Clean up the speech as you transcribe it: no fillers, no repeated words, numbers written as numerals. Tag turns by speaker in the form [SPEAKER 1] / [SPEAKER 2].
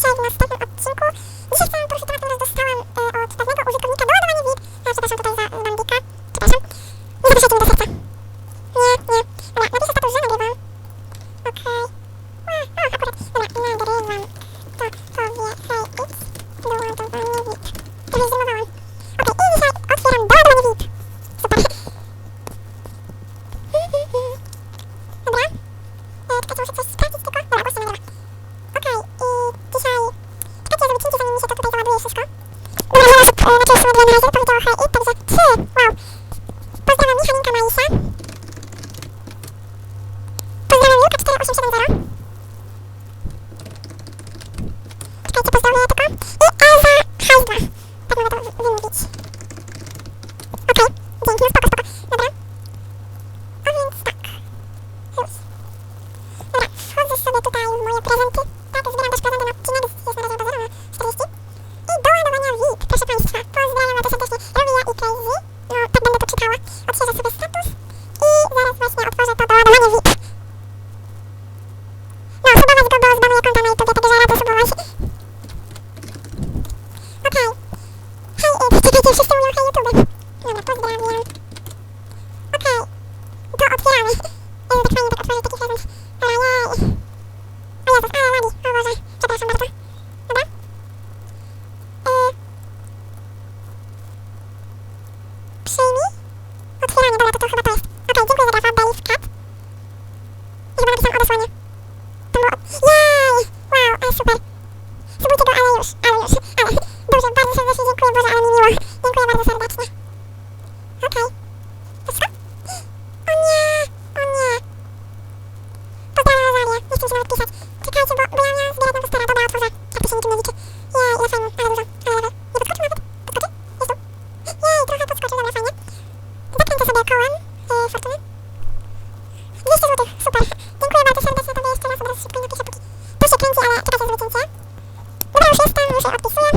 [SPEAKER 1] dzisiaj w następnym odcinku. Dzisiaj chciałam poruszyć temat, ponieważ dostałam od pewnego użytkownika doładowanie VIP. Przepraszam tutaj za bambika. Przepraszam. Nie zapraszajcie mnie do serca. Nie. Dobra, napiszę status, że nagrywam. Okej. Akurat. Dobra, nagrywam. To powie hej X. Doładowanie VIP. Trochę zrymowałam. Okej, i dzisiaj otwieram doładowanie VIP. Super. Dobra. Czekajcie, muszę coś sprawdzić tylko. Dobra, właśnie nagrywa. Okej, i dzisiaj... Czekajcie, zobaczycie, zanim mi się to tutaj załaduje wszystko. Dobra, wiele osób, znaczy w sumie dwie na razie, powiedziało hej i, także 3, wow. Pozdrawiam Michalinka Maisa. Pozdrawiam Julka 4870. Czekajcie, pozdrowię tylko. I Elza Heisla. Tak mogę to wymówić. Okej, dzięki, no spoko. Dobra. A więc tak. Już. Dobra, wchodzę sobie tutaj w moje prezenty. Tak, zbieram też prezenty na odcinek, jest na razie do 0 na 40. I doładowania VIP, proszę Państwa. Pozdrawiam bardzo serdecznie Romia i Crazy. No, tak będę to czytała. Odświeżę sobie status. I zaraz właśnie otworzę to doładowanie VIP. No, subować go, bo zbanuję konta na YouTube, także rado subować. Okej. Hej, czekajcie, wszyscy mówią hej YouTube. Dobra, pozdrawiam. Okej. To otwieramy. Tak fajnie tak otworzyć taki prezent. Ojej. O Jezus, ale ładnie. O Boże. Przepraszam bardzo. Dobra. Przyjmij. Otwieranie, dobra, to chyba to jest. Okej, dziękuję za grafa, Dave Cat. I chyba napisałam odesłanie. To było... Jej! Wow, ale super. Subujcie go, ale już. Dobrze, bardzo serdecznie dziękuję, Boże, ale mi miło. Dziękuję bardzo serdecznie. Okej. To wszystko? O nie! Pozdrawiam Rozalię, nie chcę mi się nawet pisać. Czekajcie, bo ja miałam zbierać na Westera, dobra, otworzę. Tak to się niczym nie liczy. Jej, ile fajnie, ale dużo, ale level. Nie podskoczył nawet? Podskoczy? Jest tu? Jej, trochę podskoczył, dobra, fajnie. Zakręcę sobie kołem fortuny. 200 zł, super. Dziękuję bardzo serdecznie tobie jeszcze raz, od razu szybko napiszę, póki to się kręci, ale czekajcie, zrobię cięcie. Dobra, już jestem, już je odpisuję.